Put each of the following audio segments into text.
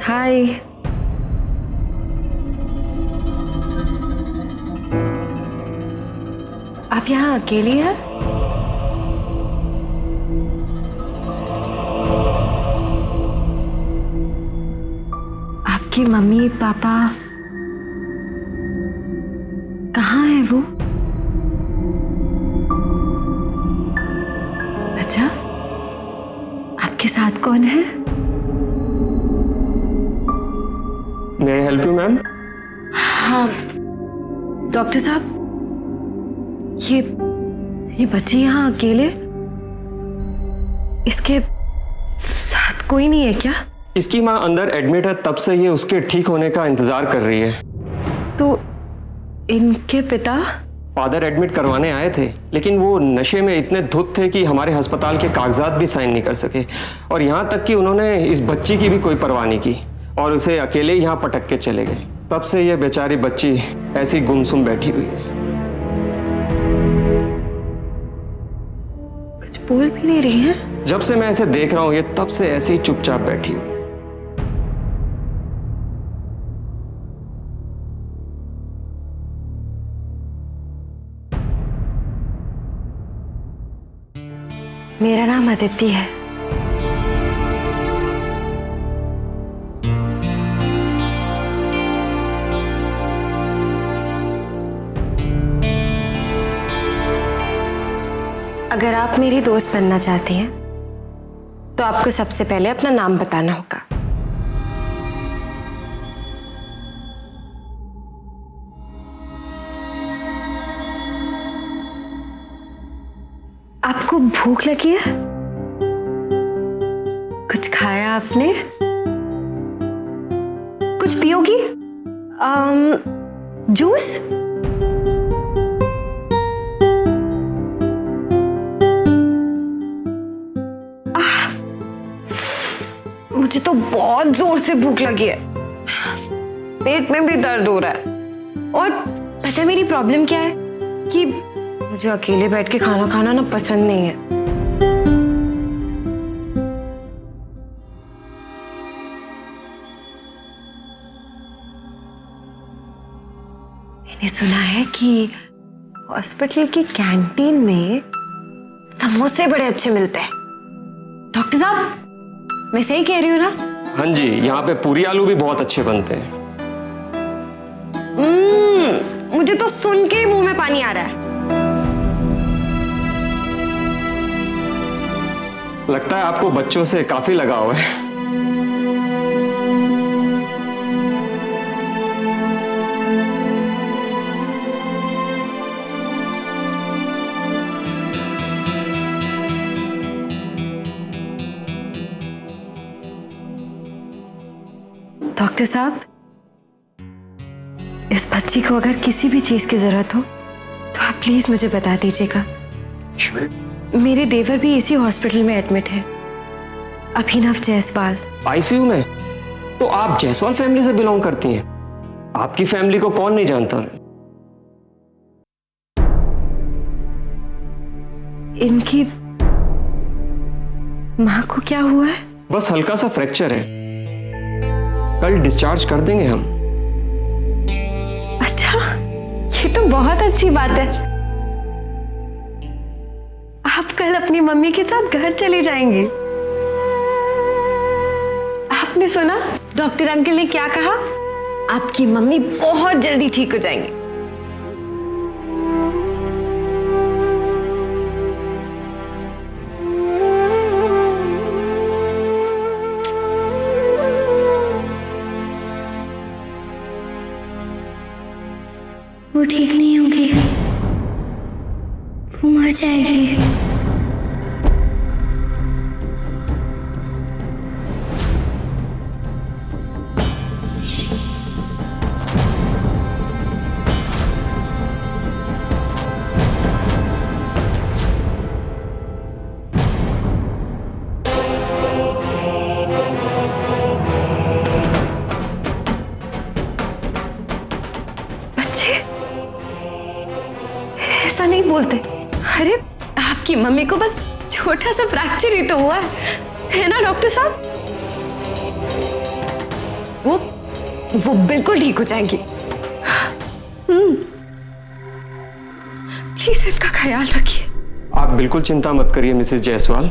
हाय। आप यहाँ अकेली हैं? आपकी मम्मी पापा कहाँ है वो? अच्छा, आपके साथ कौन है? मे आई हेल्प यू मैम? हाँ डॉक्टर साहब, ये बच्ची यहाँ अकेले, इसके साथ कोई नहीं है क्या? इसकी माँ अंदर एडमिट है, तब से ये उसके ठीक होने का इंतजार कर रही है। तो इनके पिता? फादर एडमिट करवाने आए थे, लेकिन वो नशे में इतने धुत थे कि हमारे अस्पताल के कागजात भी साइन नहीं कर सके, और यहाँ तक कि उन्होंने इस बच्ची की भी कोई परवाह नहीं की और उसे अकेले यहाँ पटक के चले गए। तब से ये बेचारी बच्ची ऐसी गुमसुम बैठी हुई है। कुछ बोल भी नहीं रही है? जब से मैं ऐसे देख रहा हूँ ये तब से ऐसे ही चुपचाप बैठी हुई। मेरा नाम अदिति है। अगर आप मेरी दोस्त बनना चाहती हैं, तो आपको सबसे पहले अपना नाम बताना होगा। आपको भूख लगी है? कुछ खाया आपने? कुछ पियोगी? जूस? मुझे तो बहुत जोर से भूख लगी है, पेट में भी दर्द हो रहा है, और पता है मेरी प्रॉब्लम क्या है? कि मुझे अकेले बैठ के खाना खाना ना पसंद नहीं है। मैंने सुना है कि हॉस्पिटल की कैंटीन में समोसे बड़े अच्छे मिलते हैं। डॉक्टर साहब, मैं सही कह रही हूँ ना? हाँ जी, यहाँ पे पूरी आलू भी बहुत अच्छे बनते हैं। मुझे तो सुन के ही मुंह में पानी आ रहा है। लगता है आपको बच्चों से काफी लगाव है। डॉक्टर साहब, इस बच्ची को अगर किसी भी चीज की जरूरत हो तो आप प्लीज मुझे बता दीजिएगा। मेरे देवर भी इसी हॉस्पिटल में एडमिट है, अभिनव जायसवाल। आईसीयू में? तो आप जायसवाल फैमिली से बिलोंग करती हैं? आपकी फैमिली को कौन नहीं जानता? इनकी मां को क्या हुआ है? बस हल्का सा फ्रैक्चर है, कल डिस्चार्ज कर देंगे हम। अच्छा, ये तो बहुत अच्छी बात है। आप कल अपनी मम्मी के साथ घर चली जाएंगी। आपने सुना डॉक्टर अंकल ने क्या कहा? आपकी मम्मी बहुत जल्दी ठीक हो जाएंगी। वो ठीक नहीं होगी, वो मर जाएगी। ऐसा नहीं बोलते। अरे आपकी मम्मी को बस छोटा सा फ्रैक्चर ही तो हुआ है ना डॉक्टर साहब? वो बिल्कुल ठीक हो जाएंगी। प्लीज इनका ख्याल रखिए। आप बिल्कुल चिंता मत करिए मिसेस जायसवाल।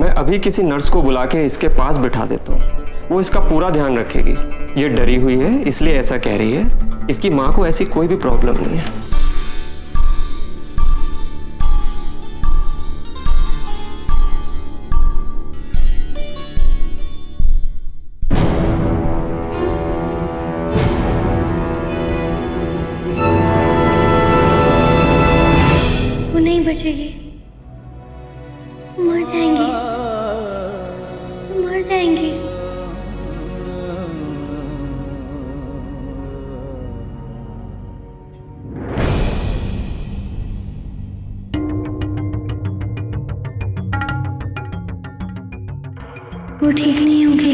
मैं अभी किसी नर्स को बुला के इसके पास बिठा देता हूँ, वो इसका पूरा ध्यान रखेगी। ये डरी हुई है इसलिए ऐसा कह रही है। इसकी माँ को ऐसी कोई भी प्रॉब्लम नहीं है। वो नहीं बचेगी, वो मर जाएंगी, वो मर जाएंगी। वो ठीक नहीं होगी,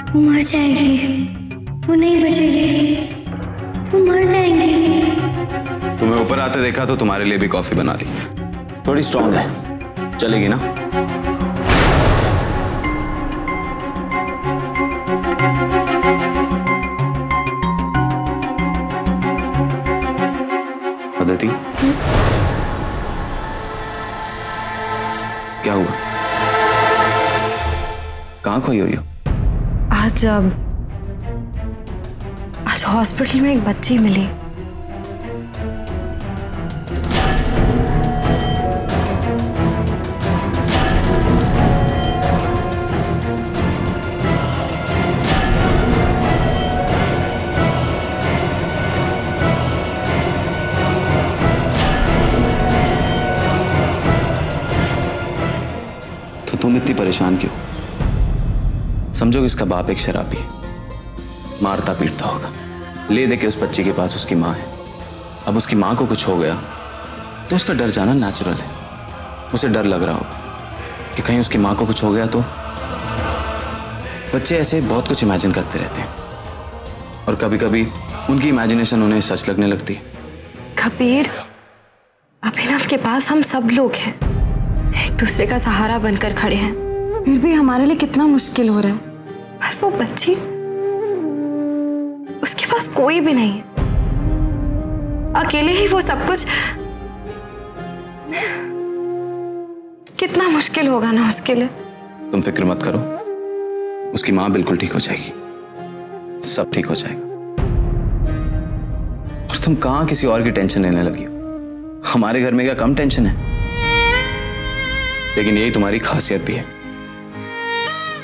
वो मर जाएगी, वो नहीं बचेगी, वो मर जाएंगी। तुम्हें ऊपर आते देखा तो तुम्हारे लिए भी कॉफी बना ली। थोड़ी स्ट्रांग है, चलेगी ना? अदिति, क्या हुआ? कहाँ खोई हुई हो? आज हॉस्पिटल में एक बच्ची मिली। तो तुम इतनी परेशान क्यों? समझो कि इसका बाप एक शराबी है, मारता पीटता होगा। ले दे के उस बच्ची के पास उसकी माँ है। अब उसकी माँ को कुछ हो गया तो उसका डर जाना नेचुरल है। उसे डर लग रहा होगा कि कहीं उसकी माँ को कुछ हो गया तो। बच्चे ऐसे बहुत कुछ इमेजिन करते रहते हैं और कभी कभी उनकी इमेजिनेशन उन्हें सच लगने लगती है। कबीर, अभिनव के पास हम सब लोग हैं, एक दूसरे का सहारा बनकर खड़े हैं। फिर भी हमारे लिए कितना मुश्किल हो रहा है। पर वो बच्ची, उसके पास कोई भी नहीं है, अकेले ही वो सब कुछ। कितना मुश्किल होगा ना उसके लिए। तुम फिक्र मत करो, उसकी माँ बिल्कुल ठीक हो जाएगी, सब ठीक हो जाएगा। और तुम कहां किसी और की टेंशन लेने लगी हो? हमारे घर में क्या कम टेंशन है? लेकिन यही तुम्हारी खासियत भी है,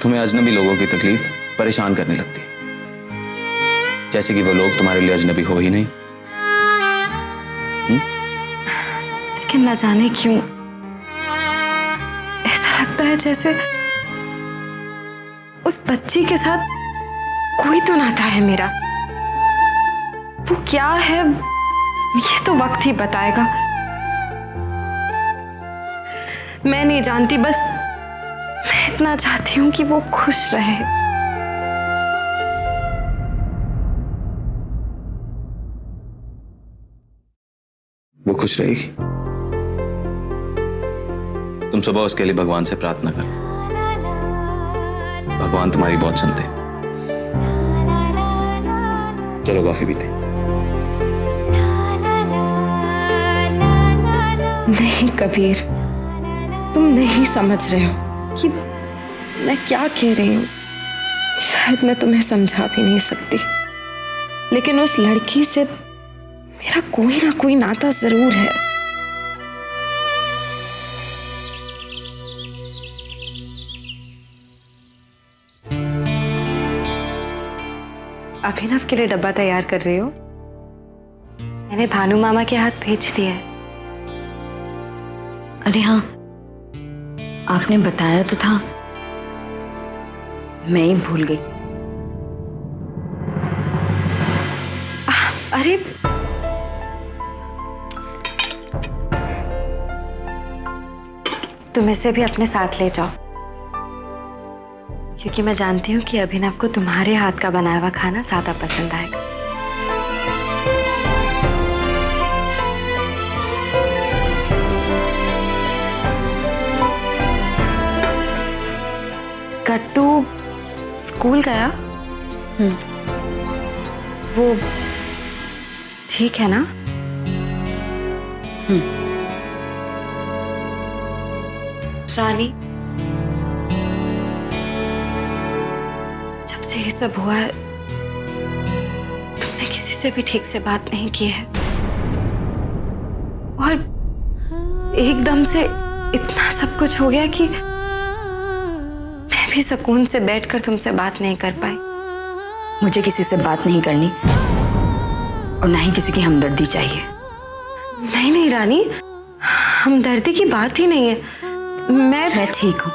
तुम्हें अजनबी लोगों की तकलीफ परेशान करने लगती है, जैसे कि वो लोग तुम्हारे लिए अजनबी हो ही नहीं। लेकिन न जाने क्यों ऐसा लगता है जैसे उस बच्ची के साथ कोई तो नाता है मेरा। वो क्या है ये तो वक्त ही बताएगा। मैं नहीं जानती, बस मैं इतना चाहती हूं कि वो खुश रहे। वो खुश रहेगी। तुम सुबह उसके लिए भगवान से प्रार्थना करो, भगवान तुम्हारी बहुत सुनते हैं। चलो कॉफी पीते। नहीं कबीर, तुम नहीं समझ रहे हो कि मैं क्या कह रही हूं। शायद मैं तुम्हें समझा भी नहीं सकती, लेकिन उस लड़की से मेरा कोई ना कोई नाता जरूर है। अभिनव के लिए डब्बा तैयार कर रही हो? मैंने भानु मामा के हाथ भेज दिया है। अरे हाँ, आपने बताया तो था, मैं ही भूल गई। अरे तुम इसे भी अपने साथ ले जाओ, क्योंकि मैं जानती हूँ कि अभिनव को तुम्हारे हाथ का बनाया हुआ खाना ज्यादा पसंद आएगा। कट्टू स्कूल गया? वो ठीक है ना? रानी, जब से ये सब हुआ है तुमने किसी से भी ठीक से बात नहीं की है। और एकदम से इतना सब कुछ हो गया कि मैं भी सुकून से बैठकर तुमसे बात नहीं कर पाई। मुझे किसी से बात नहीं करनी और ना ही किसी की हमदर्दी चाहिए। नहीं नहीं रानी, हमदर्दी की बात ही नहीं है। मैं ठीक हूँ।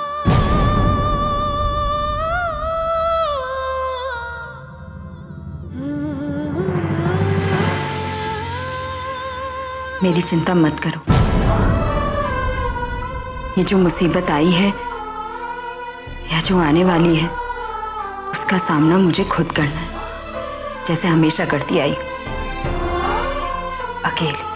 मेरी चिंता मत करो। ये जो मुसीबत आई है या जो आने वाली है उसका सामना मुझे खुद करना है, जैसे हमेशा करती आई, अकेले।